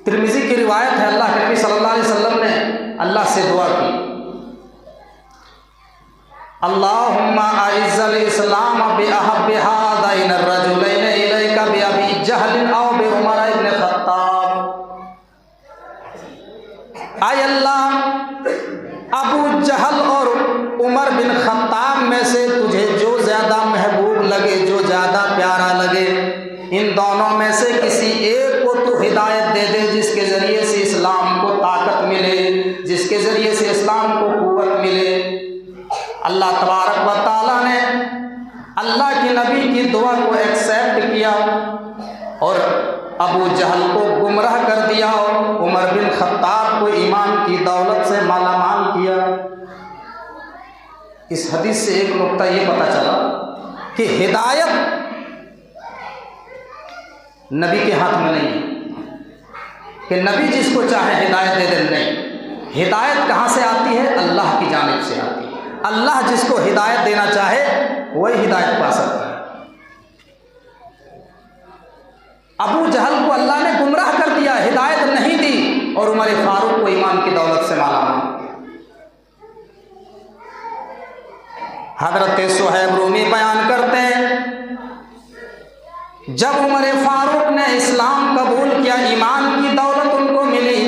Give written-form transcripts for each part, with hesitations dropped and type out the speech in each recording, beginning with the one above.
Tirmidhi की रिवायत है, अल्लाह के नबी सल्लल्लाहु अलैहि वसल्लम ने अल्लाह से दुआ की, अल्लाहुम्मा अइज़्ज़ल इस्लाम बिअहब्बि हाज़ैनि अर्रजुलैनि इलैका बिअबी जहल औ बिउमर इब्न खत्ताब। आय अल्लाह, अबू जहल और उमर बिन खत्ताब में से तुझे जो ज़्यादा महबूब लगे, जो ज़्यादा प्यारा लगे, इन दोनों में से किसी एक को तू हिदायत दे दे, जिसके ज़रिए से इस्लाम को ताकत मिले, जिसके ज़रिए से इस्लाम को क़ुव्वत मिले। अल्लाह तबारक व तआला ने अल्लाह के नबी की दुआ को एक्सेप्ट किया और अबू जहल को गुमराह कर दिया और उमर बिन खत्ताब को ईमान की दौलत से मालामाल किया। इस हदीस से एक नुक्ता ये पता चला कि हिदायत नबी के हाथ में नहीं है कि नबी जिसको चाहे हिदायत दे दे, नहीं। हिदायत कहाँ से आती है? अल्लाह की जानिब से आती है। अल्लाह जिसको हिदायत देना चाहे वही हिदायत पा सकता है। अबू जहल को अल्लाह ने गुमराह कर दिया, हिदायत नहीं दी, और उमर फारूक को ईमान की दौलत से मालामाल। हजरत सुहैब रूमी बयान करते हैं, जब उमर फारूक ने इस्लाम कबूल किया, ईमान की दौलत उनको मिली।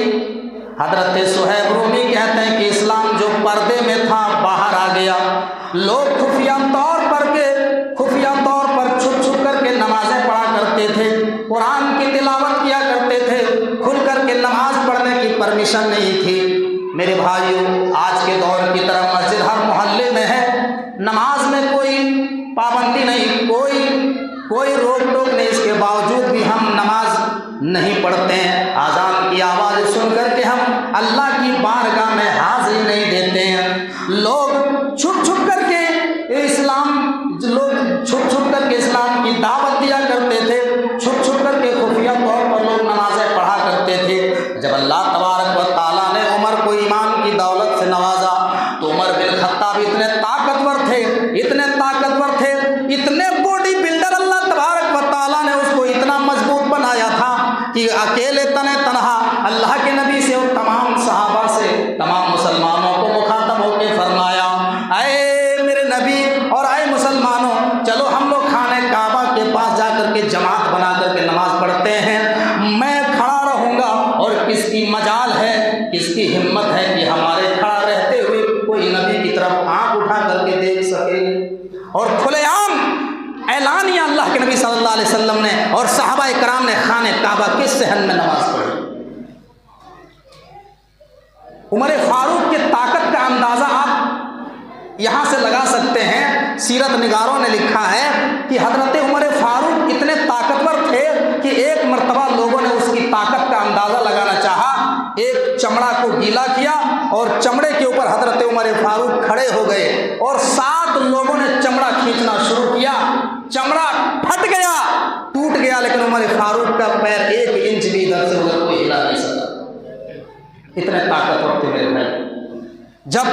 हजरत सुहैब रूमी कहते हैं कि इस्लाम जो पर्दे में था बाहर आ गया। लोग खुफिया तौर पर छुप छुप करके नमाजें पढ़ा करते थे, कुरान की तिलावत किया करते थे। खुल करके नमाज पढ़ने की परमिशन नहीं थी। मेरे भाइयों, आज के दौर की तरह मस्जिद हर मोहल्ले में है, नमाज में कोई पाबंदी नहीं, कोई रोक टोक नहीं, इसके बावजूद भी हम नमाज नहीं पढ़ते हैं। आज़ान की आवाज़ सुन करके हम अल्लाह की बारगाह में हाजिरी नहीं देते हैं। लोग छुप छुप करके इस्लाम की दावत दिया करते थे, छुप छुप करके खुफिया तौर पर लोग नमाजें पढ़ा करते थे। जब अल्लाह तबारक व तआला ने उमर को ईमान की दौलत से नवाजा तो उमर बिन खत्ताब इतने ताकतवर थे, इतने बॉडी बिल्डर, अल्लाह तबारक व तआला ने उसको इतना मजबूत बनाया था कि अकेले तने तनहा अल्लाह के नबी से और तमाम सहाबा से, तमाम मुसलमानों को मुखातब होकर फरमाया, अये मेरे नबी और अये मुसलमानों, चलो हम लोग खाने काबा के पास जाकर के जमात बना करके नमाज पढ़ते हैं। मैं खड़ा रहूँगा और किसकी मजाल है, किसकी हिम्मत है कि हमारे खड़ा रहते हुए कोई नबी की तरफ आँख उठा करके देख सके। और खुलेआम ऐलानिया अल्लाह के नबी सल्लल्लाहु अलैहि वसल्लम ने और सहाबाए कराम ने खाने काबा के सहन में नमाज पढ़ी। उमर फारूक की ताकत का अंदाज़ा आप यहाँ से लगा सकते हैं। सीरत निगारों ने लिखा है कि हजरत उमर फारूक इतने ताकतवर थे कि एक मर्तबा लोगों ने उसकी ताकत का अंदाज़ा लगाना चाहा। एक चमड़ा को गीला किया और चमड़े के ऊपर हजरत उमर फारूक खड़े हो गए और 7 लोगों ने चमड़ा खींचना शुरू किया। चमड़ा फट गया, टूट गया, लेकिन उमर फारूक का पैर 1 इंच भी इधर से उधर कोई हिला नहीं सका। इतने ताकतवर थे मेरे भाई। जब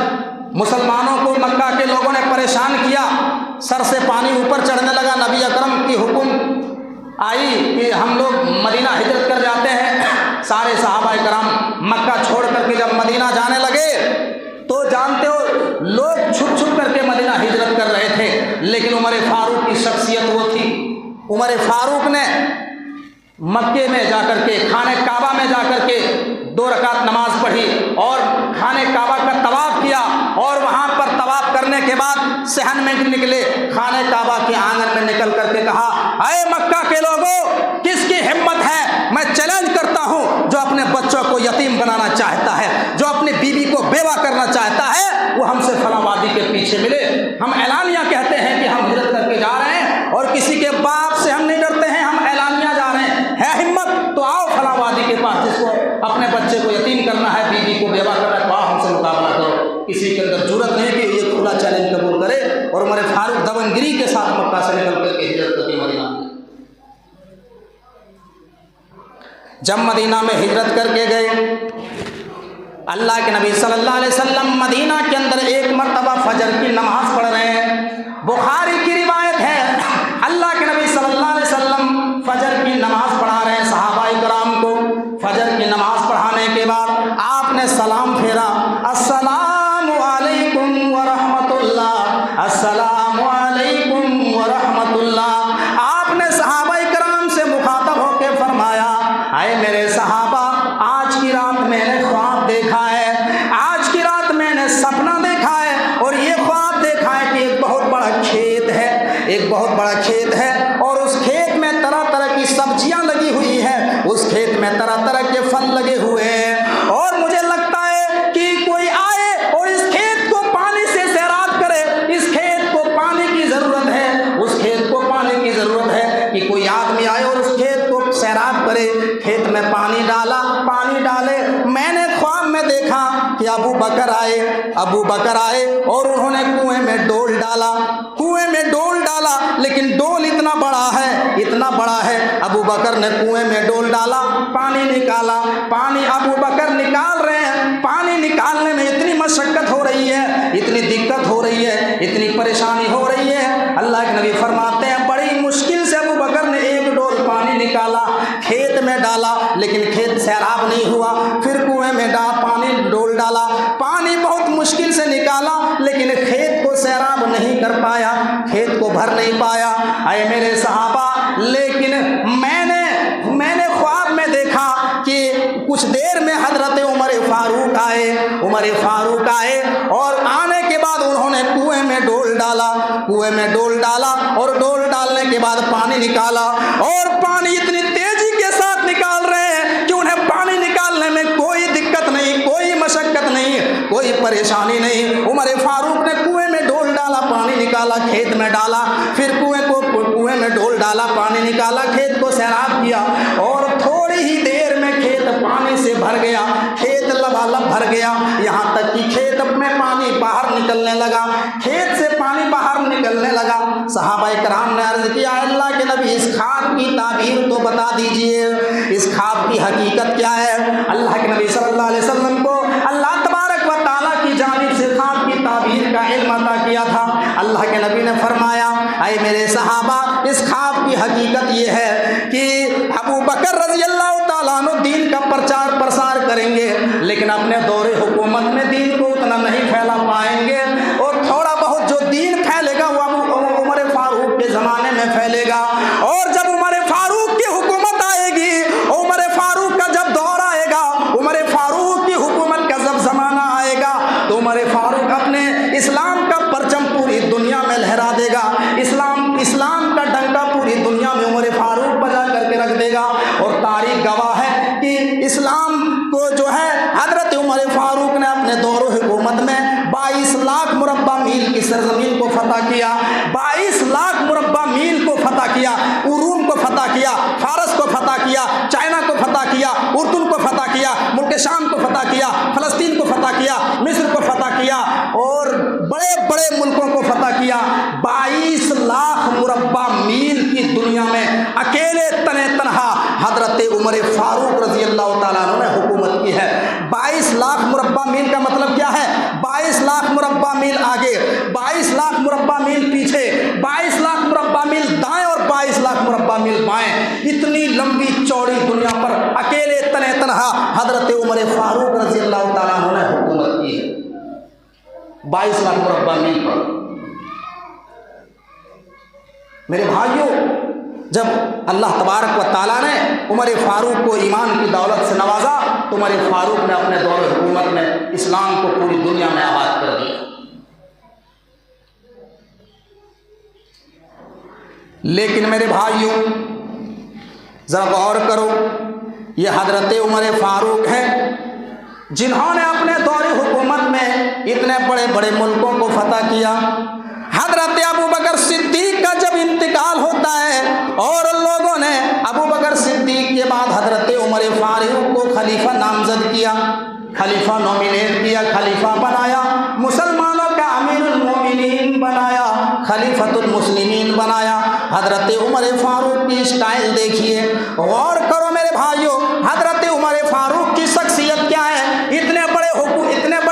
मुसलमानों को मक्का के लोगों ने परेशान किया, सर से पानी ऊपर चढ़ने लगा, नबी अकरम की हुक्म आई कि हम लोग मदीना हिजरत कर जाते हैं। सारे सहाबाए कराम मक्का छोड़ करके जब मदीना जाने लगे तो जानते हो लोग छुप छुप करके मदीना हिजरत कर रहे थे, लेकिन उमर फारूक की शख्सियत वो थी। उमर फारूक ने मक्के में जाकर के, खाने काबा में जाकर के 2 रकात नमाज पढ़ी और खाने काबा का तवाफ किया और वहाँ पर तवाफ करने के बाद सहन में निकले, खाने काबा के आंगन में निकल करके कहा, अरे मक्का के लोगों, किसकी हिम्मत है, मैं चैलेंज करता हूँ, जो अपने बच्चों को यतीम बनाना चाहता है, जो अपनी बीवी को बेवा करना चाहता है, वो हमसे फलां वादी के पीछे मिले। हम ऐलानिया कहते हैं कि हम हिजरत करके जा रहे हैं और किसी के बाप से हम नहीं डरते हैं, हम ऐलानिया जा रहे हैं, है हिम्मत तो आओ फलां वादी के पास, जिसको अपने बच्चे को यतीम करना है, बीवी को बेवा करना है, आओ हमसे मुकाबला करो। किसी के अंदर जुर्रत नहीं कि ये खुला चैलेंज कबूल करे और उमर फारूक दबंगिरी के साथ मक्का से निकल करके हिजरत करके मदीना में। जब मदीना में हिजरत करके गए, अल्लाह के नबी सल्लल्लाहु अलैहि वसल्लम मदीना के अंदर एक मर्तबा फजर की नमाज पढ़ रहे हैं। बुखारी की रिवायत है, अल्लाह के नबी सल्लल्लाहु अलैहि वसल्लम फजर की नमाज पढ़ा रहे हैं सहाबाए कराम को। फजर की नमाज मेरे सहाबा, आज की रात मैंने ख्वाब देखा है, आज की रात मैंने सपना देखा है, और ये ख्वाब देखा है कि एक बहुत बड़ा खेत है, एक बहुत बड़ा खेत है, और उस खेत में तरह तरह की सब्जियां लगी हुई है, उस खेत में तरह तरह के फल लगे हुए हैं, और मुझे लगता है कि कोई आए और इस खेत को पानी से सैराब करे, इस खेत को पानी की जरूरत है, उस खेत को पानी की जरूरत है कि कोई आदमी आए और उस खेत को सैराब करे, खेत में पानी डाला, पानी डाले। मैंने ख्वाब में देखा कि अबू बकर आए और उन्होंने कुएं में डोल डाला, कुएं में डोल डाला, लेकिन डोल इतना बड़ा है, इतना बड़ा है। अबू बकर ने कुएं में डोल डाला, पानी निकाला, पानी अबू बकर निकाल रहे हैं, पानी निकालने में इतनी मशक्कत हो रही है, इतनी दिक्कत हो रही है, इतनी परेशानी हो रही है। अल्लाह के नबी फरमाते हैं बड़ी मुश्किल से अबू बकर ने एक डोल पानी निकाला, खेत में डाला, लेकिन खेत सैराब नहीं हुआ। फिर कुएं में पानी डोल डाला, पानी बहुत मुश्किल से निकाला, लेकिन खेत को सैराब नहीं कर पाया, खेत को भर नहीं पाया। आए मेरे सहाबा, लेकिन मैंने ख्वाब में देखा कि कुछ देर में हजरत उमर फारूक आए और आने के बाद उन्होंने कुएं में डोल डाला और डोल डालने के बाद पानी निकाला, और पानी इतनी तेजी के साथ निकाल रहे हैं कि उन्हें पानी निकालने में कोई दिक्कत नहीं, कोई मशक्कत नहीं, कोई परेशानी नहीं। उमर फारूक ने कुएं में डोल डाला, पानी निकाला, खेत में डाला, फिर कुएं में डोल डाला, पानी निकाला, खेत को सैराब किया, और थोड़ी ही देर में खेत पानी से भर गया, खेत लबालब भर गया, यहाँ तक कि खेत में पानी बाहर निकलने लगा, खेत से पानी बाहर निकलने लगा। सहाबा इकराम ने अर्ज किया, अल्लाह के नबी इस ख्वाब की ताबीर तो बता दीजिए, इस ख्वाब की हकीकत क्या है। अल्लाह के नबी सल्लल्लाहु अलैहि वसल्लम को अल्लाह तबारक व तआला की जानिब से ख्वाब की ताबीर का इल्म अता किया था। अल्लाह के नबी ने फरमाया, ऐ मेरे सहाबा, इस ख्वाब की हकीकत ये है कि अबू बकर रज़ी अल्लाह तआला अन्हु दीन का प्रचार प्रसार करेंगे, लेकिन अपने दौरे हुकूमत में दीन को उतना नहीं फैला पाएंगे, और थोड़ा बहुत जो दीन फैलेगा वो उमर फारूक के ज़माने में फैलेगा, और जब उमर फारूक की हुकूमत आएगी, उमर फारूक का जब दौर आएगा, उमर फारूक की हुकूमत का जब ज़माना आएगा, तो उमर फारूक अपने इस्लाम का परचम पूरी दुनिया में लहरा देगा, इस्लाम का डंका पूरी दुनिया में उमर फारूक बजा करके रख देगा। और तारीख गवाह है कि इस्लाम को जो है हजरत उमर फारूक ने अपने दौर हुकूमत में 22 लाख मुरब्बा मील की सरजमीन को फतह किया, 22 लाख मुरब्बा मील को फतह किया, उरूम को फतह किया, फारस को फतह किया, चाइना को फतह किया, उर्दून को फतह किया, मुल्क शाम को फतह किया, फलस्तीन को फतह किया, मिस्र को फतह किया, और बड़े बड़े मुल्कों को फतह किया। 22 लाख मुरब्बा मील की दुनिया में अकेले तने तनहा हजरत उमर फारूक रजी अल्लाह ताला अन्हु ने हुकूमत की है। 22 लाख मुरब्बा मील का मतलब क्या है? 22 लाख मुरब्बा मील आगे, 22 लाख मुरब्बा मील पीछे, 22 लाख मुरब्बा मील दाएं और 22 लाख मुरब्बा मील बाएं, इतनी लंबी चौड़ी दुनिया पर अकेले तने तनहा हजरत उमर फारूक रजी अल्लाह ताला अन्हु ने हुकूमत की है, 22 लाख मुरब्बा मील पर। मेरे भाइयों, जब अल्लाह तबारक व ताला ने उमर फारूक को ईमान की दौलत से नवाजा, तो उमर फारूक ने अपने दौर हुकूमत में इस्लाम को पूरी दुनिया में आबाद कर दिया। लेकिन मेरे भाइयों, जरा गौर करो, ये हजरत उमर फारूक है जिन्होंने अपने दौर हुकूमत में इतने बड़े बड़े मुल्कों को फतह किया। हजरत अबू बकर सिद्दीक का जब इंतकाल होता है और लोगों ने अबू बकर सिद्दीक के बाद हजरत उमर फारूक को खलीफा नामजद किया, खलीफा नॉमिनेट किया, खलीफा बनाया, मुसलमानों का अमीरुल मोमिनीन बनाया, खलीफतुल मुस्लिमीन बनाया। हजरत उमर फारूक की स्टाइल देखिए, गौर करो मेरे भाइयों, हजरत उमर फारूक की शख्सियत क्या है? इतने बड़े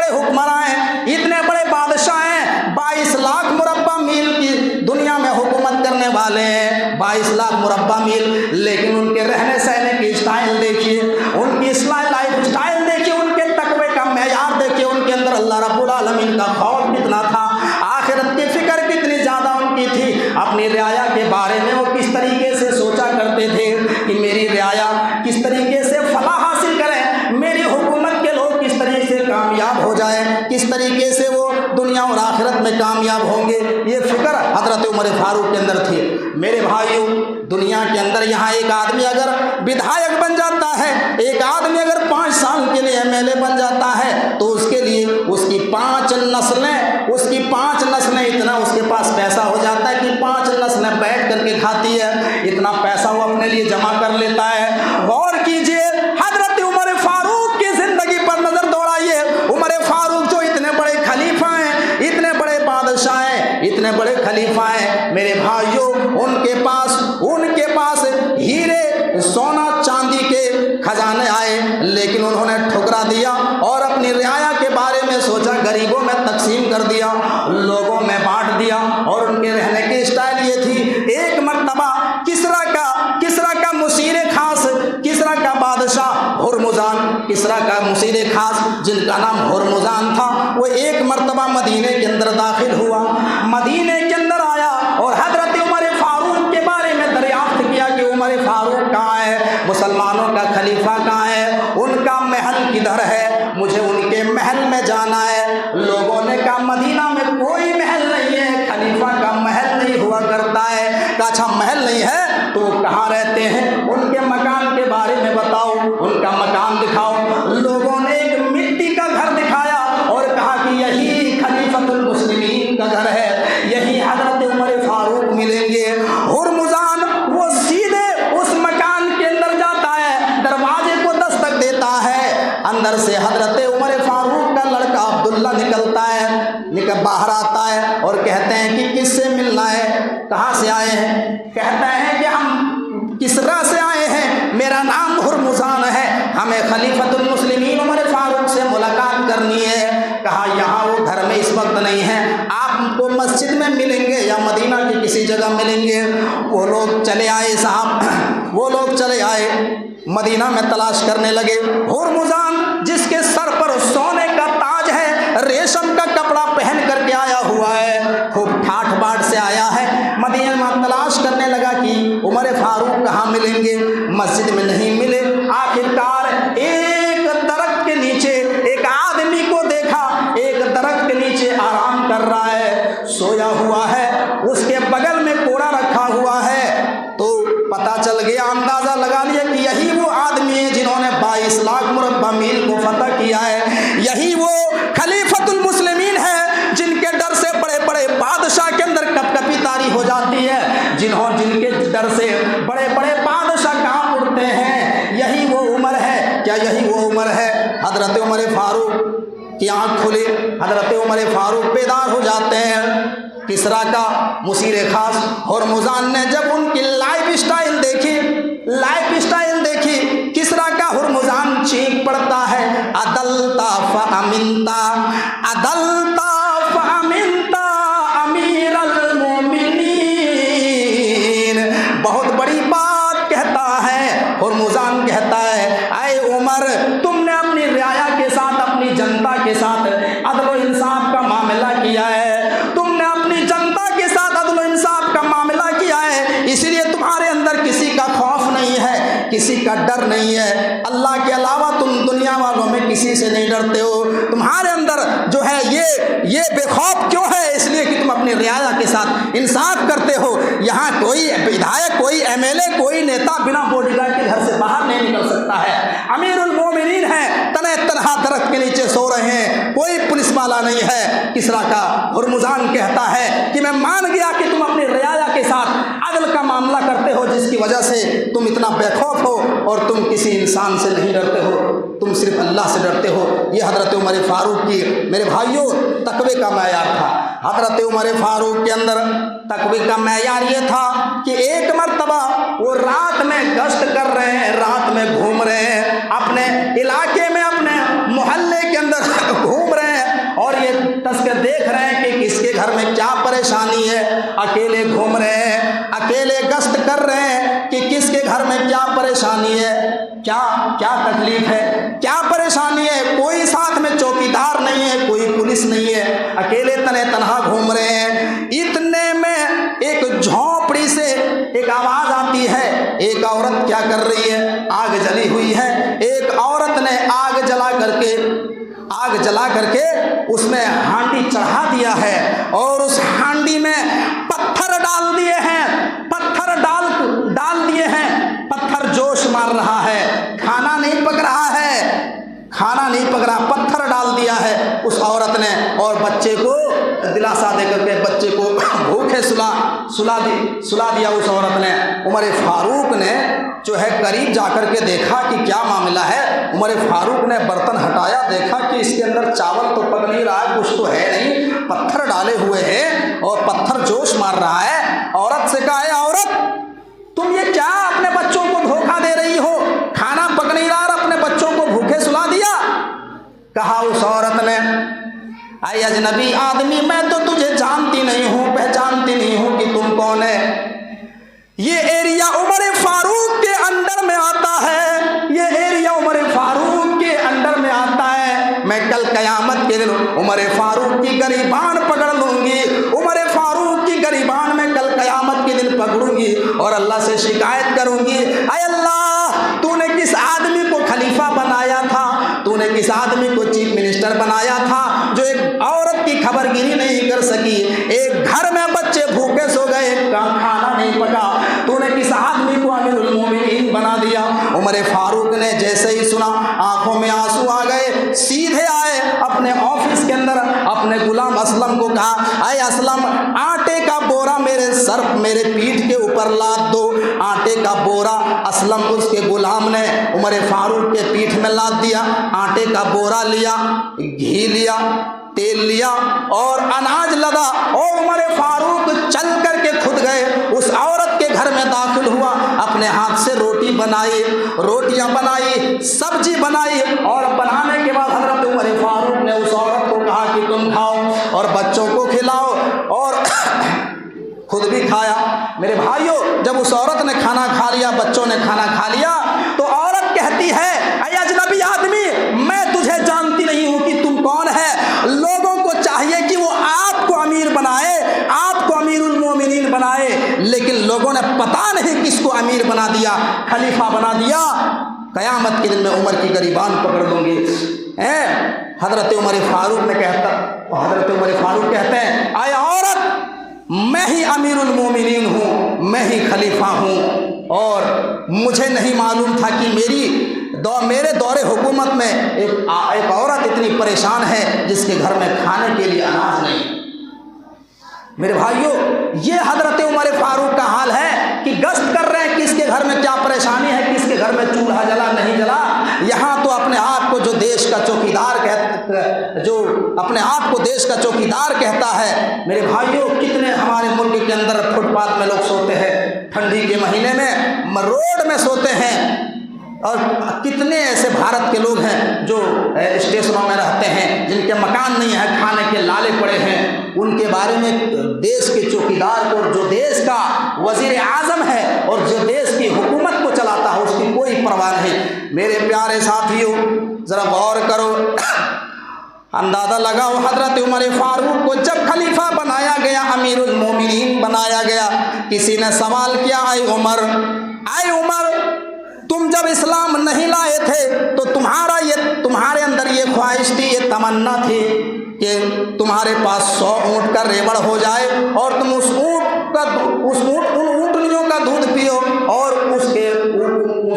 हुक्मरान हैं, इतने बड़े बादशाह हैं, 22 लाख मुरब्बा मील की दुनिया में हुकूमत करने वाले हैं, 22 लाख मुरब्बा मील, लेकिन उनके रहने सहने की स्टाइल देखिए, उनकी लाइफ स्टाइल देखिए, उनके तकवे का मेयार देखिए, उनके अंदर अल्लाह रब्बुल आलमीन का खौफ कितना था, आखिरत की फिक्र कितनी ज़्यादा उनकी थी, अपनी रियाया के बारे में वो किस तरीके से सोचा करते थे कि मेरी रियाया किस तरीके से किस तरीके से वो दुनिया और आखिरत में कामयाब होंगे, ये फिक्र हजरत उमर फारूक के अंदर थी। मेरे भाइयों, दुनिया के अंदर यहाँ एक आदमी अगर विधायक बन जाता है, एक आदमी अगर 5 साल के लिए MLA बन जाता है, तो उसके लिए उसकी 5 नस्लें इतना उसके पास पैसा हो जाता है कि 5 नस्लें बैठ करके खाती है, इतना पैसा वो अपने लिए जमा कर लेता है। गौर कीजिए, हजरत उमर फारूक की जिंदगी पर नजर दौड़ाइए। उमर फारूक जो इतने बड़े खलीफा हैं, इतने बड़े बादशाह हैं, इतने बड़े खलीफा हैं, मेरे भाइयों, उनके पास हीरे सोना चांदी के खजाने आए, लेकिन उन्होंने ठुकरा दिया और अपनी रियाया के बारे में सोचा, गरीबों में तकसीम कर दिया, लोगों में बांट दिया। और उनके रहने की स्टाइल ये थी, एक मर्तबा किसरा का मुसीर खास, किसरा का बादशाह हुर्मुजान, किसरा का मुसीर खास जिनका नाम हुर्मुजान था, वो एक मर्तबा मदीने के अंदर दाखिल हुआ, मदीने के अंदर आया और हजरत उमर फारूक के बारे में दरियाफ्त किया कि उमर फारूक कहाँ है, मुसलमानों का खलीफा कहाँ है, उनका महल किधर है, मुझे उनके महल में जाना है। लोगों ने कहा मदीना में कोई महल नहीं है, खलीफा का महल नहीं हुआ करता है। कहा अच्छा महल नहीं है तो कहाँ रहते हैं, उनके मकान के बारे में बताओ, उनका मकान दिखाओ। लोगों ने एक मिट्टी का घर दिखाया और कहा कि यही खलीफतुल मुस्लिमीन का घर है, यही हजरत उमर फारूक मिलेंगे। हुर्मुजान वो सीधे उस मकान के अंदर जाता है, दरवाजे को दस्तक देता है, अंदर से हजरत उमर फारूक का लड़का अब्दुल्ला निकलता है, बाहर आता है और कहते हैं कि किससे मिलना है, कहाँ से आए हैं। कहते हैं कि हम किसरा से आए हैं, मेरा नाम हुर्मुजान है, हमें खलीफतुल मुस्लिमीन उमर फारूक से मुलाकात करनी है। कहा यहाँ वो घर में इस वक्त नहीं है, आपको मस्जिद में मिलेंगे या मदीना की किसी जगह मिलेंगे। वो लोग चले आए साहब, वो लोग चले आए, मदीना में तलाश करने लगे। हुर्मुजान जिसके सर पर सोने का ताज है, रेशम का कपड़ा पहन करके आया हुआ है, खूब ठाठ बाट से आया है, मदीना में तलाश करने लगा कि उमर फारूक कहाँ मिलेंगे, मस्जिद में नहीं मिले। आखिरकार एक दरख्त के नीचे एक आदमी को देखा, एक दरख्त के नीचे आराम कर रहा है, सोया हुआ है, उसके बगल में कोड़ा रखा हुआ है। तो पता चल गया, अंदाजा लगा लिया कि यही वो आदमी है जिन्होंने 22 लाख मुरब्बा मील को फतह किया है, यही वो खलीफतुल मुस्लिमीन है जिनके डर से बड़े बड़े बादशाह के अंदर कपकपी तारी हो जाती है, जिनके डर से बड़े बड़े बादशाह कांप उठते हैं। यही वो उमर है, क्या यही वो उमर है? हजरत उमर फारूक की आंख खुली, हजरत उमर फारूक बेदार हो जाते हैं। किसरा का मुसीर खास हुर्मुजान ने जब उनकी लाइफ स्टाइल देखी, किसरा का हुर्मुजान चीख पड़ता है, अदलता फअमिनता, अदलता फअमिनता अमीरुल मोमिनीन। बहुत बड़ी बात कहता है हुर्मुजान, कहता है आए उमर, तुमने अपनी रियाया के साथ, अपनी जनता के साथ अदल व इंसाफ का मामला किया है, तुमने अपनी जनता के साथ अदल व इंसाफ का मामला किया है, इसलिए तुम्हारे अंदर किसी का खौफ नहीं है, किसी का डर नहीं है, अल्लाह के अलावा तुम दुनिया वालों में किसी से नहीं डरते हो। तुम्हारे अंदर जो है ये बेखौफ क्यों है? इसलिए कि तुम अपनी रियाया के साथ इंसाफ करते हो। यहाँ कोई विधायक, कोई MLA, कोई नेता बिना बॉडीगार्ड के घर से बाहर नहीं निकल सकता है। अमीरुल मोमिनीन है, तने तनहा दरख्त के नीचे सो रहे हैं, कोई पुलिस वाला नहीं है। किसरा का हुर्मुजान कहता है कि मैं मान गया कि तुम अपनी रियाया के साथ अदल का मामला करते हो, जिसकी वजह से तुम इतना बेखौफ हो और तुम किसी इंसान से नहीं डरते हो, तुम सिर्फ अल्लाह से डरते हो। ये हजरत उमर फारूक की, मेरे भाइयों, तकवे का मैयार था। हजरत उमर फारूक के अंदर तकवे का मैयार ये था कि एक मर्तबा वो रात में गश्त कर रहे हैं, रात में घूम रहे हैं, अपने इलाके में, अपने मोहल्ले के अंदर घूम रहे हैं और ये तस्कर देख रहे हैं कि किसके घर में क्या परेशानी है। अकेले घूम रहे हैं, अकेले गश्त कर रहे हैं कि किसके घर में क्या परेशानी है, क्या तकलीफ है, क्या परेशानी है। कोई साथ में चौकीदार नहीं है, कोई पुलिस नहीं है, अकेले तने तनहा घूम रहे हैं। इतने में एक झोंपड़ी से एक आवाज आती है, एक औरत क्या कर रही है, आग जली हुई है। एक औरत ने आग जला करके आग जला करके उसमें हांडी चढ़ा दिया है और उस हांडी में पत्थर डाल दिए हैं, पत्थर डाल दिए हैं। पत्थर जोश मार रहा है, खाना नहीं पक रहा है, खाना नहीं पक रहा, पत्थर डाल दिया है उस औरत ने और बच्चे को दिलासा देकर के बच्चे को भूखे सुला दिया उस औरत ने। उमर फारूक ने जो है करीब जाकर के देखा कि क्या मामला है। उमर फारूक ने बर्तन हटाया, देखा कि इसके अंदर चावल तो पक नहीं रहा है, कुछ तो है नहीं, पत्थर डाले हुए हैं और पत्थर जोश मार रहा है। औरत से कहा, है औरत तुम ये क्या अपने बच्चों को धोखा दे रही हो, खाना पक नहीं रहा और अपने बच्चों को भूखे सुला दिया। कहा उस औरत ने, आई अजनबी आदमी, मैं तो तुझे जानती नहीं हूं, पहचानती नहीं हूं कि तुम कौन है। ये एरिया उमर फारूक के अंडर में आता है, ये एरिया उमर फारूक के अंडर में आता है। मैं कल कयामत के दिन उमर फारूक की गरीबान पकड़ लूंगी, उमर फारूक की गरीबान में कल कयामत के दिन पकड़ूंगी और अल्लाह से शिकायत करूंगी, अय अल्लाह तूने किस आदमी को खलीफा बनाया था, तूने किस आदमी को चीफ मिनिस्टर बनाया था जो एक औरत की खबरगिरी नहीं कर सकी, एक घर में बच्चे भूखे सो गए, खाना नहीं पका, तूने किस आदमी को अमीरुल मोमिनीन बना दिया। उमर फारूक ने जैसे ही सुना आंखों में आंसू आ गए, सीधे आए अपने ऑफिस के अंदर, अपने गुलाम असलम को कहा, अय असलम आटे का बोरा मेरे पीठ के ऊपर लाद दो। आटे का बोरा असलम उसके गुलाम ने उमर फारूक के पीठ में लाद दिया। आटे का बोरा लिया, घी लिया, तेल लिया और अनाज लदा और उमर फारूक चल करके खुद गए, उस औरत के घर में दाखिल हुआ, अपने हाथ से रोटियां बनाई, सब्जी बनाई और बनाने के बाद हजरत उमर फारूक ने उस औरत को कहा कि तुम खाओ और बच्चों को खिलाओ और खुद भी खाया। मेरे भाइयों, जब उस औरत ने खाना खा लिया, बच्चों ने खाना खा लिया, तो औरत कहती है, अय अजनबी आदमी, मैं तुझे जानती नहीं हूं कि तुम कौन है। लोगों को चाहिए कि वो आपको अमीर बनाए, आपको अमीरुल मोमिनीन बनाए, लेकिन लोगों ने पता नहीं किसको अमीर बना दिया, खलीफा बना दिया। कयामत के दिन में उमर की गरीबान पकड़ लूंगी। हजरत उमर फारूक कहते हैं, आय औरत, मैं ही अमीरुल मोमिनीन हूँ, मैं ही खलीफा हूँ और मुझे नहीं मालूम था कि मेरे दौरे हुकूमत में एक औरत इतनी परेशान है जिसके घर में खाने के लिए अनाज नहीं। मेरे भाइयों, ये हजरत उमर फारूक का हाल है कि गश्त कर रहे हैं किसके घर में क्या परेशानी है, किसके घर में चूल्हा जला नहीं जला। यहाँ तो अपने आप को जो देश का चौकीदार कहता है। मेरे भाइयों, कितने हमारे मुल्क के अंदर फुटपाथ में लोग सोते हैं, ठंडी के महीने में रोड में सोते हैं, और कितने ऐसे भारत के लोग हैं जो स्टेशनों में रहते हैं, जिनके मकान नहीं है, खाने के लाले पड़े हैं। उनके बारे में देश के चौकीदार को, जो देश का वजीर आजम है और जो देश की हुकूमत को चलाता है, उसकी कोई परवाह नहीं। मेरे प्यारे साथियों, जरा गौर करो, अंदाजा लगाओ, हजरत उमर फारूक को जब खलीफा बनाया गया, अमीरुल मोमिनीन बनाया गया, किसी ने सवाल किया, आए उमर, तुम जब इस्लाम नहीं लाए थे तो तुम्हारे अंदर ये ख्वाहिश थी, ये तमन्ना थी कि तुम्हारे पास 100 ऊँट का रेवड़ हो जाए और तुम उन ऊँटनियों का दूध पियो और उस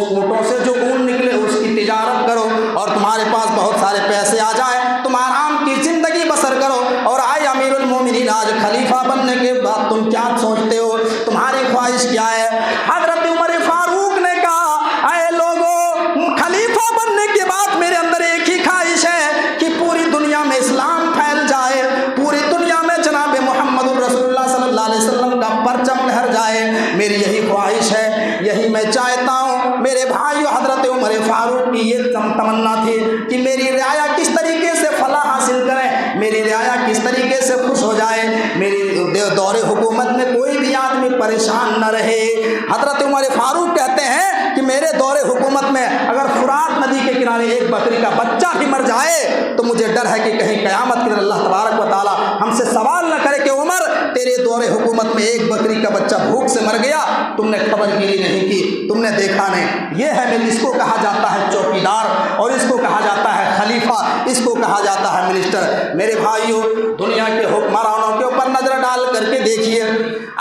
ऊँटों से जो ऊन निकले उसकी तिजारत करो और तुम्हारे पास बहुत सारे पैसे आ जाए, तुम आराम की जिंदगी बसर करो। और आए अमीरुल मोमिनीन, आज खलीफा बनने के बाद तुम क्या सोचते हो, तुम्हारी ख्वाहिश क्या है? हजरत उमर फारूक ने कहा, अरे लोगों, खलीफा बनने के बाद मेरे अंदर एक ही ख्वाहिश है कि पूरी दुनिया में इस्लाम फैल जाए, पूरी दुनिया में जनाब मोहम्मद रसूलुल्लाह सल्लल्लाहु अलैहि वसल्लम का परचम लहर जाए। मेरी यही ख्वाहिश है, यही मैं चाहता हूँ। मेरे भाइयों, हजरत उमर फारूक की ये तमन्ना थी कि मेरी रियाया किस तरीके से फलाह हासिल करें, मेरी रियाया किस तरीके से खुश हो जाए, मेरी दौरे हुकूमत में कोई भी आदमी परेशान न रहे। हजरत उमर फारूक कहते हैं कि मेरे दौरे हुकूमत में अगर फुरात नदी के किनारे एक बकरी का बच्चा भी मर जाए तो मुझे डर है कि कहीं क़यामत के दिन अल्लाह तबारक व तआला हमसे सवाल न करे कि उमर, तेरे दौरे हुकूमत में एक बकरी का बच्चा भूख से मर गया, तुमने खबरगिरी नहीं की, तुमने देखा नहीं। ये है, इसको कहा जाता है चौकीदार और इसको कहा जाता है खलीफा। इसको कहा जाता है मिनिस्टर। मेरे भाइयों, दुनिया के हुक्मरानों के ऊपर नजर डाल करके देखिए।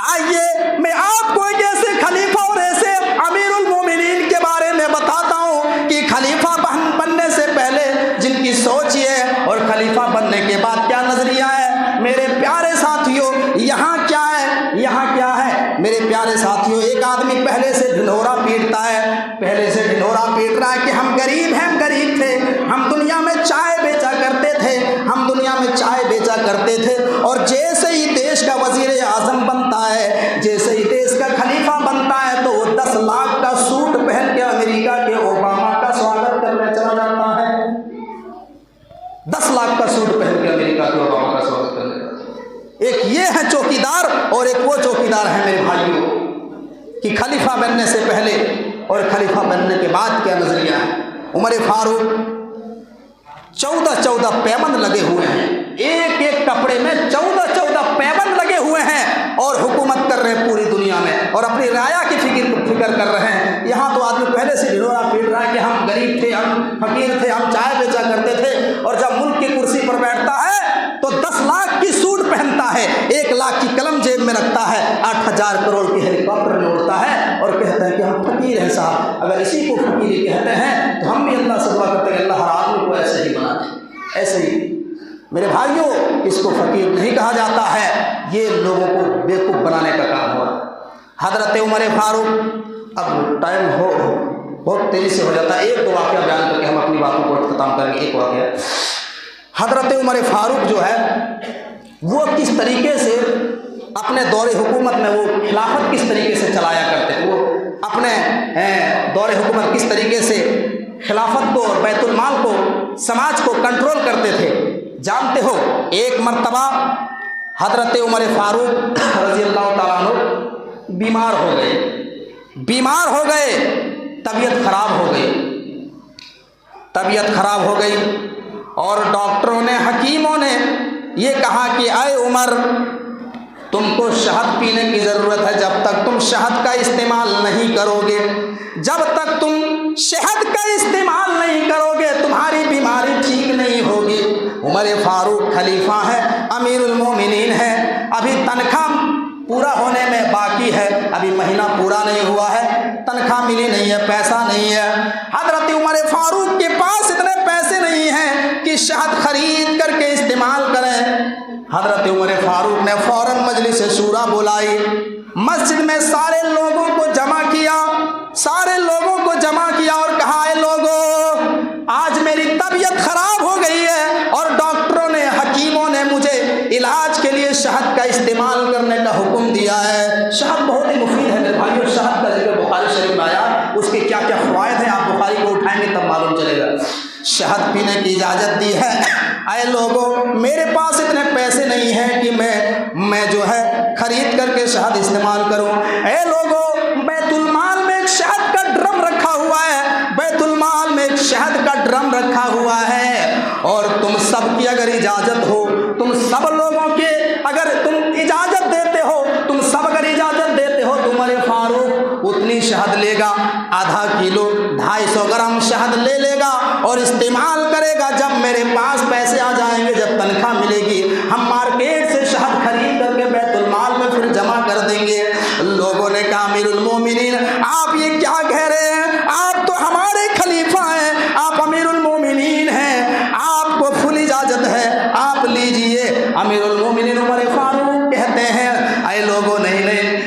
आइए मैं आपको एक ऐसे खलीफा और ऐसे अमीरुल मोमिनीन के बारे में बताता हूँ कि खलीफा बनने से पहले जिनकी सोच है और खलीफा बनने के बाद क्या नजरिया है। मेरे प्यारे साथियों, यहाँ क्या है, यहाँ क्या है मेरे प्यारे साथियों। एक आदमी पहले से ढिढोरा पीटता है, पहले से ढिढोरा पीट रहा है कि हम गरीब हैं, हम गरीब थे, हम दुनिया में चाय बेचा करते थे, हम दुनिया में चाय बेचा करते थे। और जैसे ही देश का वजीर आजम बनता है, जैसे ही देश का खलीफा बनता है, तो वो 10 लाख का सूट पहन के अमेरिका के ओबामा का स्वागत करने चला जाता है। 10 लाख का सूट पहन के अमेरिका के ओबामा का स्वागत करने जाता है। एक ये है चौकीदार और एक वो चौकीदार है मेरे भाइयों, कि खलीफा बनने से पहले और खलीफा बनने के बाद क्या नजरिया है। उमर फारूक 14 पैबंद लगे हुए हैं, एक एक कपड़े में 14 पैबंद लगे हुए हैं और हुकूमत कर रहे हैं पूरी दुनिया में और अपनी राया की फिक्र कर रहे हैं। यहाँ तो आदमी पहले से ढिढोरा पीट रहा है कि हम गरीब थे, हम फकीर थे, हम चाय बेचा करते थे। और जब मुल्क की कुर्सी पर बैठता है तो 10 लाख की सूट पहनता है, 1 लाख की कलम जेब में रखता है, 8000 करोड़ की हेलीकॉप्टर में उड़ता है और कहता है कि हम फकीर हैं साहब। अगर इसी को फकीरी कहते हैं तो हम भी अल्लाह से दुआ करते हैं अल्लाह हर आदमी को ऐसे ही बना दे। ऐसे ही मेरे भाइयों, इसको फकीर नहीं कहा जाता है, ये लोगों को बेवकूफ़ बनाने का काम हुआ। हजरत उमर फारूक, अब टाइम हो बहुत तेज़ी से हो जाता है, 1-2 वाक़या बयान करके हम अपनी बातों को ख़त्म करेंगे। एक वाक़या, हजरत उमर फारूक जो है वो किस तरीके से अपने दौरे हुकूमत में वो खिलाफत किस तरीके से चलाया करते थे, वो अपने दौरे हुकूमत किस तरीके से खिलाफत को और बैतुल माल को, समाज को कंट्रोल करते थे। जानते हो, एक मर्तबा हजरत उमर फारूक रज़ी अल्लाह ताला अन्हु बीमार हो गए, तबीयत खराब हो गई और डॉक्टरों ने, हकीमों ने ये कहा कि आए उमर, तुमको शहद पीने की ज़रूरत है। जब तक तुम शहद का इस्तेमाल नहीं करोगे, जब तक तुम शहद का इस्तेमाल नहीं करोगे, तुम्हारी बीमारी ठीक नहीं होगी। उमर फारूक खलीफा है, अमीरुल मोमिनीन है, अभी तनख्वाह पूरा होने में बाकी है, अभी महीना पूरा नहीं हुआ है, तनख्वाह मिली नहीं है, पैसा नहीं है। हजरत उमर फारूक के पास इतने पैसे नहीं हैं कि शहद खरीद करके इस्तेमाल करें। हजरत उमर फारूक ने फौरन मजलिस शूरा बुलाई, मस्जिद में सारे लोगों को जमा किया और कहा, ऐ लोगों, आज मेरी तबीयत खराब हो गई है और डॉक्टरों ने, हकीमों ने मुझे इलाज के लिए शहद का इस्तेमाल करने का हुक्म दिया है। शहद बहुत ही मुफीद है मेरे भाइयों, शहद का जिक्र बुखारी शरीफ में आया, उसके क्या क्या फ़वाइद हैं आप बुखारी को उठाएंगे तब मालूम चलेगा। शहद पीने की इजाज़त दी है। आए लोगों, मेरे पास इतने पैसे नहीं हैं कि मैं जो है खरीद करके शहद इस्तेमाल करूं। ऐ लोगों, बैतुल माल में एक शहद का ड्रम रखा हुआ है, बैतुल माल में एक शहद का ड्रम रखा हुआ है और तुम सब की अगर इजाज़त हो, तुम सब लोगों के अगर तुम इजाज़त देते हो, तुम सब अगर इजाज़त देते हो, तो उमर फारूक उतनी शहद लेगा, आधा किलो 250 ग्राम शहद ले लेगा और इस्तेमाल करेगा। जब मेरे पास पैसे आ जाएंगे, जब तनख्वाह मिलेगी, हम मार्केट से शहद खरीद करके बैतुल माल में फिर जमा कर देंगे। लोगों ने कहा, अमीरुल मोमिनीन, आप ये क्या कह रहे हैं? आप तो हमारे खलीफा हैं, आप अमीरुल मोमिनीन हैं, आपको फुल इजाज़त है, आप लीजिए। अमीरुल मोमिनीन उमर फारूक कहते हैं, आए लोगों, नहीं,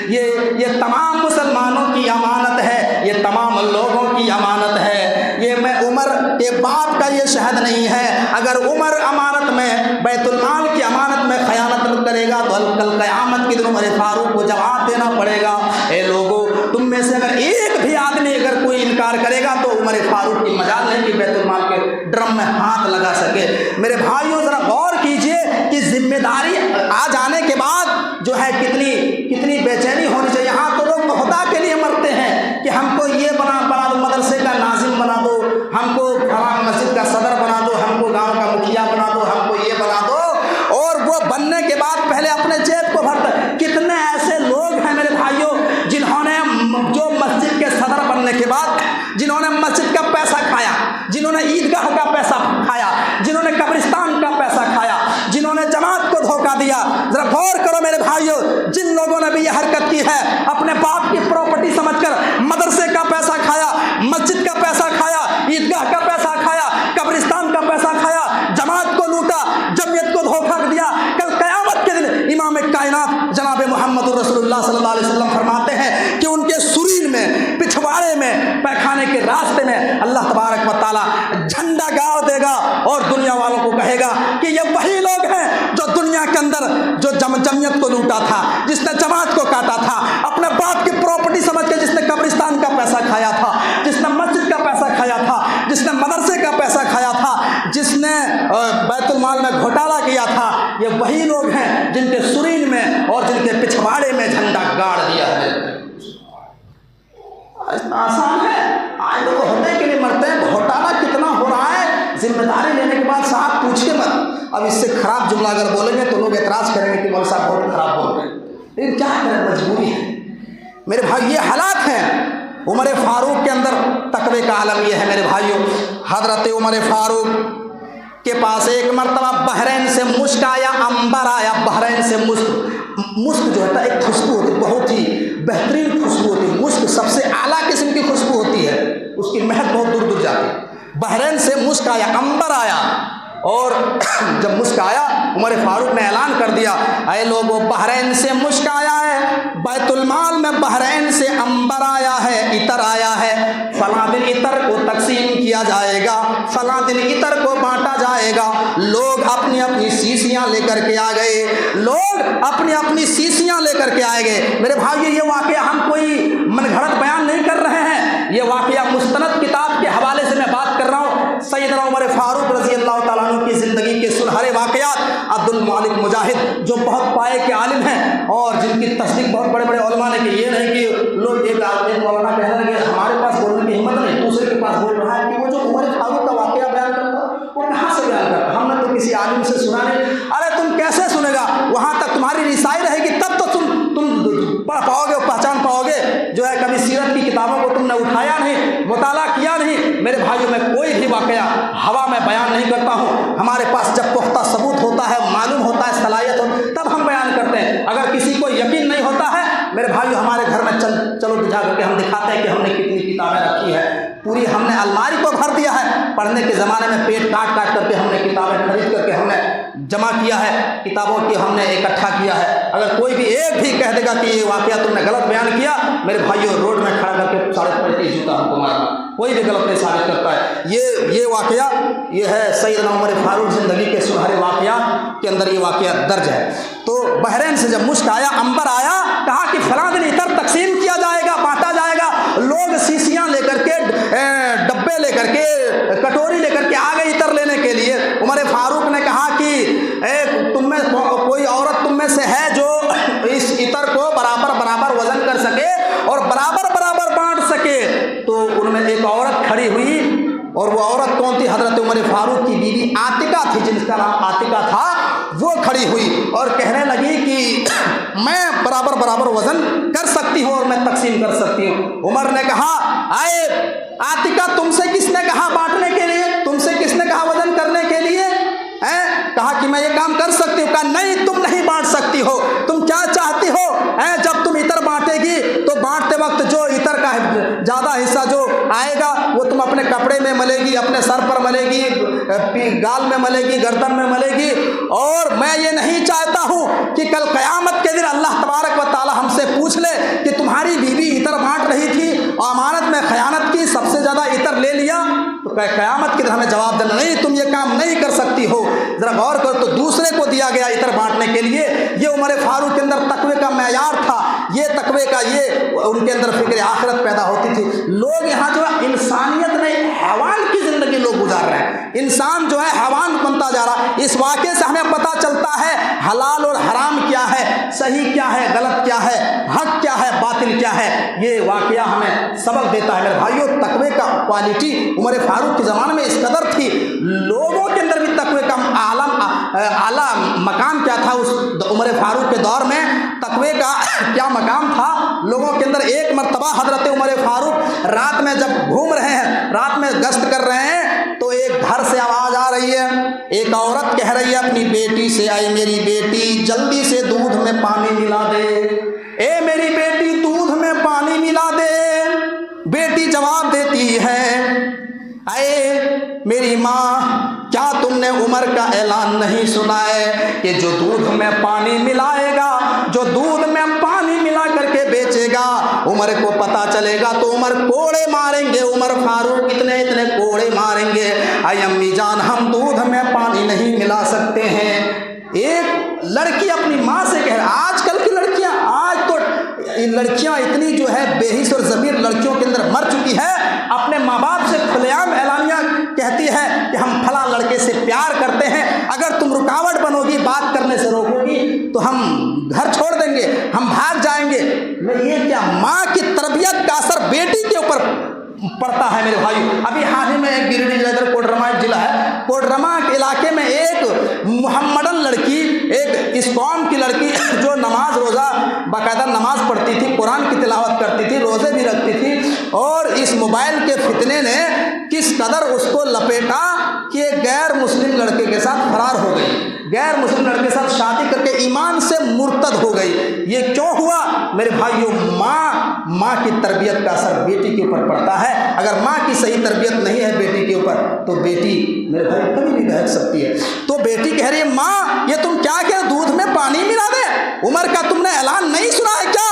ये तमाम मुसलमानों की अमानत है, ये तमाम लोगों की अमानत है, ये मैं उमर के बाप का ये शहद नहीं है। अगर उमर अमानत में, बैतुल माल की अमानत में खयानत करेगा तो कल क़यामत के दिन उमर फारूक को जवाब देना पड़ेगा। ए लोगों, तुम में से अगर एक भी आदमी अगर कोई इनकार करेगा तो उमर फारूक की मजाल नहीं कि बैतुल माल के ड्रम में हाथ लगा सके। मेरे भाइयों, जरा गौर कीजिए कि जिम्मेदारी आ जाने के बाद जो है कितनी बेचैनी होनी चाहिए। यहाँ तो लोग खुदा के लिए मरते हैं कि हमको ये बना दो, मदरसे का नाजिम बना दो, हमको मस्जिद का सदर बना दो, हमको गांव का मुखिया बना दो, हमको ये बना दो, और वो बनने के बाद पहले अपने जेब को भरते। कितने ऐसे लोग हैं मेरे भाइयों जिन्होंने जो मस्जिद के सदर बनने के बाद जिन्होंने मस्जिद का पैसा खाया, जिन्होंने ईदगाह का पैसा खाया, जिन्होंने कब्रिस्तान का पैसा खाया, जिन्होंने जमात को धोखा दिया। जरा गौर करो मेरे भाइयों, जिन लोगों ने भी यह हरकत की है, अपने बाप की प्रॉपर्टी समझकर मदरसे का पैसा खाया, मस्जिद का पैसा खाया, ईदगाह का पैसा खाया, कब्रिस्तान का पैसा खाया, जमात को लूटा, जमीयत को धोखा दिया। कल कयामत के दिन इमाम कायनात जनाब मोहम्मद रसूलुल्लाह सल्लल्लाहु अलैहि वसल्लम फरमाते हैं कि उनके शरीर में, पिछवाड़े में, पैखाने के रास्ते में अल्लाह तबारक व तआला झंडा गाड़ देगा और दुनिया वालों को कहेगा कि ये वही लोग हैं जो दुनिया के अंदर जो जमीयत को लूटा था, जिसने जमात को काटा था, अपने बाप की प्रॉपर्टी समझ के जिसने कब्रिस्तान का पैसा खाया था, जिसने मस्जिद का पैसा खाया था, जिसने मदरसे का पैसा खाया था, जिसने बैतुल माल में घोटाला किया था, ये वही लोग हैं जिनके शरीर में और जिनके पिछवाड़े में झंडा गाड़ दिया है। आसान है, आज लोग होने के लिए मरते हैं। घोटाला कितना हो रहा है, जिम्मेदारी लेने के बाद साहब पूछिए मत। अब इससे खराब जुमला अगर बोलेंगे तो लोग एतराज करेंगे कि मौलवी साहब बहुत खराब बोल रहे हैं, लेकिन क्या करें, मजबूरी है मेरे भाई। ये हालात हैं। उमर फारूक के अंदर तकवे का आलम यह है मेरे भाइयों। हजरत उमर फारूक के पास एक मरतबा बहरैन से मुश्क आया, अंबर आया। बहरैन से मुश्क जो है एक खुशबू होती है, बहुत ही बेहतरीन खुशबू होती है। मुश्क सबसे आला किस्म की खुशबू होती है, उसकी महक बहुत दूर दूर जाती है। बहरैन से मुश्क आया, अंबर आया, और जब मुश्क आया उमर फारूक ने ऐलान कर दिया, अरे लोगों, बहरैन से मुश्क आया है, बैतुल माल में बहरैन से अंबर आया है, इतर आया है, फला दिन इतर को तकसीम किया जाएगा, फला दिन इतर को बांटा जाएगा। लोग अपनी अपनी शीशियां लेकर के आ गए, लोग अपनी अपनी शीशियां लेकर के आए गए। मेरे भाइयों, ये वाकया हम कोई मनगढ़ंत बयान नहीं कर रहे हैं, ये वाकया मुस्तनद किताब के हवाले से मैं बात कर रहा हूँ। सैयदना उमर फारूक रज़ी अल्लाह तआला अन्हु की ज़िंदगी के सुनहरे वाक़यात। अब्दुल मालिक मुजाहिद जो बहुत पाए के आलिम हैं और जिनकी तस्दीक बहुत बड़े बड़े उलमा ने की। ये नहीं कि लोग एक मौलाना कहने लगे हमारे पास बोलने की हिम्मत नहीं, दूसरे के पास बोल रहा है कि वो जो उमर फारूक का वाक़या बयान करता वो कहाँ से बयान करता, हमने तो किसी आलिम से सुना नहीं। अरे तुम कैसे सुनेगा, वहाँ तक तुम्हारी रिसाई रहेगी तब तो तुम पढ़ पाओगे, पहचान पाओगे। जो है कभी सीरत की किताबों को तुमने उठाया नहीं, मुताला किया नहीं। मेरे भाइयों, मैं कोई भी वाकया हवा में बयान नहीं करता हूँ। हमारे पास जब पुख्ता सबूत होता है, मालूम होता है, सलाहियत हो, तब हम बयान करते हैं। अगर किसी को यकीन नहीं होता है, मेरे भाइयों, हमारे घर में चलो जा करके हम दिखाते हैं कि हमने कितनी किताबें रखी है। पूरी हमने अलमारी को भर दिया है। पढ़ने के ज़माने में पेट काट काट करके हमने किताबें खरीद करके हमने जमा किया है, किताबों की हमने इकट्ठा किया है। अगर कोई भी एक भी कह देगा कि ये वाकया तुमने गलत बयान किया, मेरे भाइयों, रोड में खड़ा करके 35 जूता हमको मारना, कोई भी गलत नहीं साबित करता है। ये वाकया ये है सैयदना उमर फारूक ज़िंदगी के सुनहरे वाकया के अंदर ये वाकया दर्ज है। तो बहरैन से जब मुश्क आया, अंबर आया, कहा कि फलां दिन इतर तकसीम किया जाएगा, बांटा जाएगा। लोग शीशियाँ लेकर के, डब्बे लेकर के, कटोरी लेकर के आ गए इतर लेने के लिए। उमर फारूक ने कहा कि तुम में कोई औरत तुम में से है जो इस इतर को बराबर बराबर वजन कर सके और बराबर बराबर बांट सके। तो उनमें एक औरत खड़ी हुई, और वो औरत कौन थी? हजरत उमर फारूक की बीवी आतिका थी, जिनका नाम आतिका था। वो खड़ी हुई और कहने लगी कि मैं बराबर बराबर वजन कर सकती हूँ और मैं तकसीम कर सकती हूँ। उमर ने कहा, आए आतिका, तुमसे किसने कहा बांटने के लिए? तुमसे किसने कहा वजन करने के लिए? कहा कि मैं ये काम कर सकती हूँ। कहा नहीं, तुम नहीं बांट सकती हो। तुम क्या चाहती हो? जब तुम इतर बांटेगी तो बांटते वक्त जो इतर का ज़्यादा हिस्सा जो आएगा वो तुम अपने कपड़े में मलेगी, अपने सर पर मलेगी, गाल में मलेगी, गर्दन में मलेगी। और मैं ये नहीं चाहता हूँ कि कल क़यामत के दिन अल्लाह तबारक व तआला हमसे पूछ ले कि तुम्हारी बीवी इतर बांट रही थी, अमानत में खयानत की, सबसे ज़्यादा इतर ले लिया। तो क़यामत के दिन हमें जवाब देना, नहीं, तुम ये काम नहीं कर सकती हो। ज़रा गौर करो, तो दूसरे को दिया गया इतर बांटने के लिए। ये उमर फारूक के अंदर तकवे का मैयार था, ये तकवे का, ये उनके अंदर फिक्र आखिरत पैदा होती थी। लोग यहाँ जो है इंसानियत नहीं, हैवान की ज़िंदगी लोग गुजार रहे हैं। इंसान जो है हैवान बनता जा रहा है। इस वाक़े से हमें पता चलता है हलाल और हराम क्या है, सही क्या है, गलत क्या है, हक क्या है, बातिल क्या है। ये वाक़या हमें सबक देता है। मेरे भाइयों, तकवे का क्वालिटी उमर फारूक के ज़माने में इस कदर थी, लोगों के अंदर भी तकवे का आला मकाम क्या था उस उमर फारूक के दौर में, तकवे का क्या मकाम था लोगों के अंदर। एक मरतबा हजरत उमर फारूक रात में जब घूम रहे हैं, रात में गश्त कर रहे हैं, तो एक एक औरत कह रही है अपनी बेटी से, आई मेरी बेटी जल्दी से दूध में पानी मिला दे, ए मेरी बेटी दूध में पानी मिला दे। बेटी जवाब देती है, अये मेरी माँ, क्या तुमने उमर का ऐलान नहीं सुना है कि जो दूध में पानी मिलाएगा, जो दूध में पानी मिला करके बेचेगा, उमर को पता चलेगा तो उमर कोड़े मारेंगे, उमर फारूक इतने इतने कोड़े मारेंगे। आई अम्मी जान, हम दूध में पानी नहीं मिला सकते हैं। एक लड़की अपनी माँ से कह, आजकल की लड़कियां, आज तो लड़कियां इतनी जो है बेहिस और ज़मीर लड़कियों के अंदर मर चुकी है, अपने माँ बाप से खुलेआम ऐलानिया कहती है कि हम फला लड़के से प्यार करते हैं, अगर तुम रुकावट बनोगी, बात करने से रोकोगी तो हम घर छोड़ देंगे, हम भाग जाएंगे। ये क्या, माँ की तरबियत का असर बेटी के ऊपर पड़ता है मेरे भाई। अभी हाल ही में एक गिरिडीह इधर कोडरमा जिला है, कोडरमा इलाके में एक मुहम्मदन लड़की, एक इस कौम की लड़की जो नमाज रोज़ा बाकायदा नमाज पढ़ती थी, कुरान की तिलावत करती थी, रोज़े भी रखती थी, और इस मोबाइल के फितने ने किस कदर उसको लपेटा कि एक गैर मुस्लिम लड़के के साथ फरार हो गई, गैर मुस्लिम लड़के के साथ शादी करके ईमान से मुर्तद हो गई। ये क्यों हुआ मेरे भाइयों? माँ की तरबियत का असर बेटी के ऊपर पड़ता है। अगर माँ की सही तरबियत नहीं है बेटी के ऊपर तो बेटी मेरे भाई कभी नहीं बहक सकती है। तो बेटी कह रही है, माँ ये तुम क्या कह, दूध में पानी मिला दे, उमर का तुमने ऐलान नहीं सुना है क्या?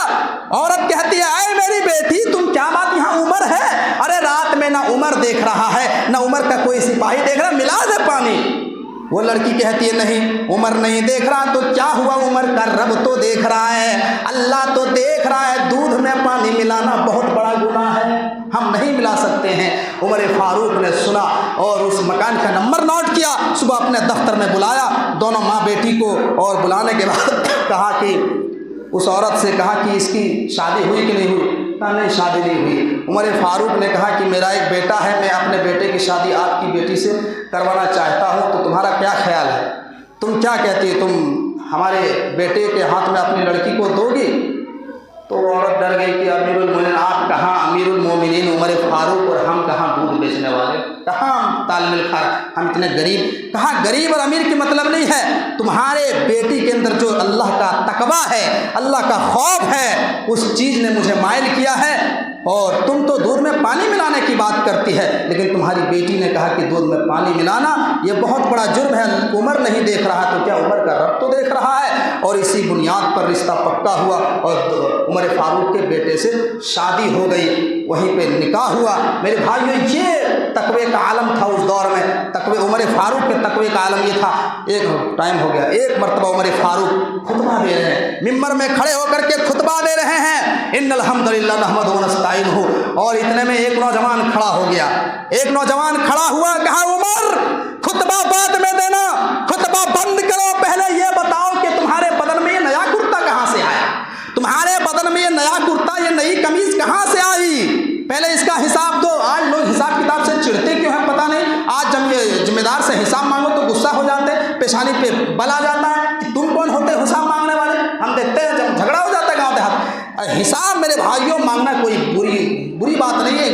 औरत कहती है, अरे मेरी बेटी तुम क्या बात, यहाँ उमर है, अरे रात में ना उमर देख रहा है ना उमर का कोई सिपाही देख रहा, मिला दे पानी। वो लड़की कहती है, नहीं उमर नहीं देख रहा तो क्या हुआ, उमर का रब तो देख रहा है, अल्लाह तो देख रहा है, दूध में पानी मिलाना बहुत बड़ा गुनाह है, हम नहीं मिला सकते हैं। उमर फारूक ने सुना और उस मकान का नंबर नोट किया, सुबह अपने दफ्तर में बुलाया दोनों माँ बेटी को, और बुलाने के बाद कहा कि उस औरत से कहा कि इसकी शादी हुई कि नहीं हुई? कहा नहीं शादी नहीं हुई। उमर फारूक ने कहा कि मेरा एक बेटा है, मैं अपने बेटे की शादी आपकी बेटी से करवाना चाहता हूँ, तो तुम्हारा क्या ख्याल है, तुम क्या कहती है, तुम हमारे बेटे के हाथ में अपनी लड़की को दोगी? तो औरत डर गई कि अमीरुल मोमिनीन, आप कहाँ अमीरुल मोमिनीन उमर फारूक और हम कहाँ दूध बेचने वाले, कहाँ तालमेल खा, हम इतने गरीब, कहाँ गरीब और अमीर की मतलब नहीं है, तुम्हारे बेटी के अंदर जो अल्लाह का तकवा है, अल्लाह का खौफ है, उस चीज़ ने मुझे माइल किया है। और तुम तो दूध में पानी मिलाने की बात करती है, लेकिन तुम्हारी बेटी ने कहा कि दूध में पानी मिलाना ये बहुत बड़ा जुर्म है, उमर नहीं देख रहा तो क्या उमर का रब तो देख रहा है। और इसी बुनियाद पर रिश्ता पक्का हुआ और उमर फारूक के बेटे से शादी हो गई, वहीं पे निकाह हुआ। मेरे भाइयों, ये तकवे का आलम था उस दौर में, तकवे उमर फारूक के तकवे का आलम ये था। एक टाइम हो गया, एक मरतबा उमर फारूक खुतबा दे रहे हैं, मिंबर में खड़े होकर के खुतबा दे रहे हैं, इन्नल हम्दुलिल्लाह नहमदुहु व नस्तईनुहु, और इतने में एक नौजवान खड़ा हो गया, एक नौजवान खड़ा हुआ, कहा उमर खुतबा बाद में देना, खुतबा बंद करो, पहले ये बताओ कि तुम्हारे बदन में ये नया कुर्ता कहाँ से आया, तुम्हारे बदन में ये नया कुर्ता, ये नई कमीज कहाँ से आई, पहले इसका हिसाब दो। आज लोग हिसाब किताब से चिढ़ते क्यों हैं पता नहीं, आज जब ये जिम्मेदार से हिसाब मांगो तो गुस्सा हो जाते हैं, पेशानी पे बल आ जाता है कि तुम कौन होते हो हिसाब मांगने वाले। हम देखते हैं जब झगड़ा हो जाता है गाँव देहात, हिसाब मेरे भाइयों मांगना कोई बुरी बात नहीं है,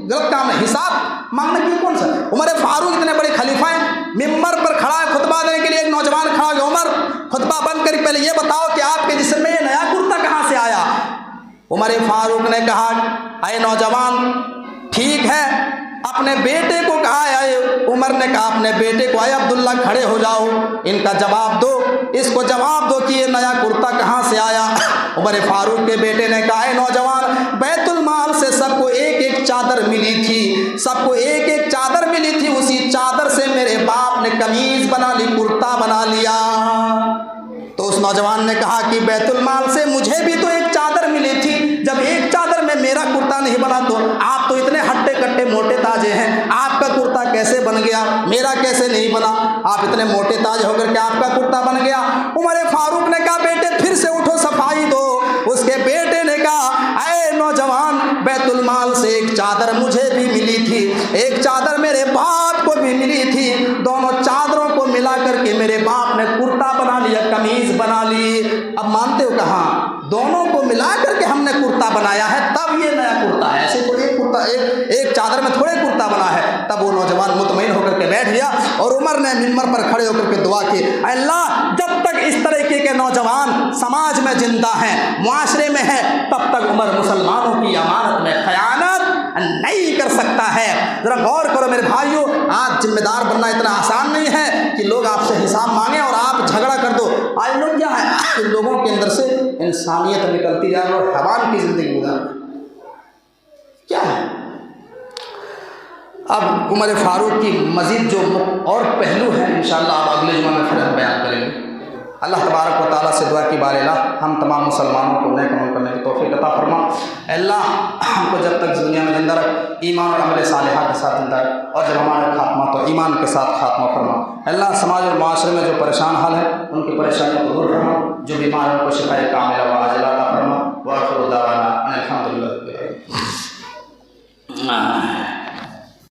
गलत काम है, हिसाब मांगना क्यों, कौन सा। उमर फारूक इतने बड़े खलीफा हैं, मिंबर पर खड़ा है खुतबा देने के लिए, एक नौजवान खड़ा हो, उमर खुतबा बंद करी, पहले ये बताओ कि आपके जिस्म में ये नया कुर्ता कहाँ से आया। उमर फारूक ने कहा, अरे नौजवान ठीक है, अपने बेटे को कहा आए। उमर ने कहा अपने बेटे को, आए अब्दुल्ला खड़े हो जाओ, इनका जवाब दो, इसको जवाब दो कि ये नया कुर्ता कहाँ से आया। उमर फारूक के बेटे ने कहा, नौजवान बैतुल माल से सबको एक एक चादर मिली थी, सबको एक एक चादर मिली थी, उसी चादर से मेरे बाप ने कमीज बना ली, कुर्ता बना लिया। तो उस नौजवान ने कहा कि बैतुल माल से मुझे भी तो एक चादर मिली थी, जब एक चादर में मेरा कुर्ता नहीं बना तो आप तो इतने हट्टे कट्टे मोटे ताजे हैं, आपका कुर्ता कैसे बन गया, मेरा कैसे नहीं बना, आप इतने मोटे ताजे होकर के आपका कुर्ता बन गया। उमर फारूक ने कहा, बेटे फिर से उठो, सफाई दो। उसके बेटे ने कहा, अरे नौजवान बैतुल माल से एक चादर मुझे भी मिली थी, एक चादर मेरे बाप को भी मिली थी, दोनों चादरों को मिला करके मेरे बाप ने कुर्ता बना लिया, कमीज बना ली। अब मानते हो कहाँ, दोनों को मिला करके हमने कुर्ता बनाया है, तब ये नया कुर्ता है, ऐसे थोड़ी कुर्ता एक चादर में थोड़े कुर्ता बना है। तब वो नौजवान मुतमईन होकर के बैठ गया और उमर ने मिंबर पर खड़े होकर के दुआ की, अल्लाह जब तक इस तरीके के नौजवान समाज में जिंदा हैं, मुआशरे में है, तब तक उमर मुसलमानों की अमानत में खयानत नहीं कर सकता है। जरा गौर करो मेरे भाइयों, आज जिम्मेदार बनना इतना आसान नहीं है कि लोग आपसे हिसाब मांगे और आप झगड़ा कर दो। आज लोग क्या है, लोगों के अंदर से इंसानियत निकलती जा रही है और हैवान की जिंदगी गुजार क्या है। अब उमर फारूक की मजीद जो और पहलू हैं इंशाअल्लाह आप अगले जुमा में फिर हम बयान करेंगे। अल्लाह तबारक व तआला से दुआ की बार हम तमाम मुसलमानों को नेक अमल करने की तौफीक अता फरमा। अल्लाह हमको जब तक दुनिया में जिंदा रख, ईमान और अमल सालिहा के साथ जिंदा रख, और जब हमारा खात्मा तो ईमान के साथ खात्मा फरमा। अल्लाह समाज और माशरे में जो परेशान हाल है उनकी परेशानियों को दूर फरमा, जो बीमार है उनको शिफाए कामिला व आजिला अता फरमा। व आखिरु दावाना अनिल हम्दुलिल्लाह।